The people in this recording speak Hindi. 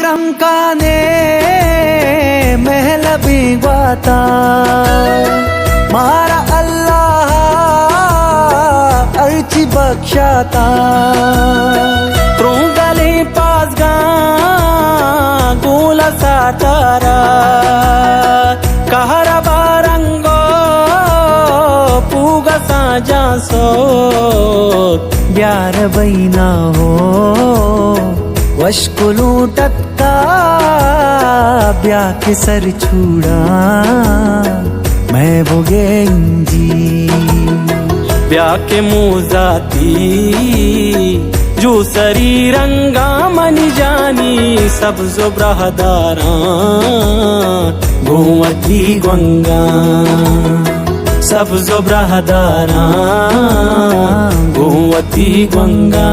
ग्रंकाने महल बिगवाता मारा अल्लाह अर्ची बख्शाता त्रुंगले पासगा गोला सातारा कहरा बारंगो पूगा साजा सो ब्यार बैना हो वशकुलू टक्का ब्या के सर छूड़ा मैं बोगेंजी ब्या के मुजाती जो सरी रंगा मनी जानी सब जुब्रहदारा घूमती गंगा सब जुब्रहदारा घूमती गंगा।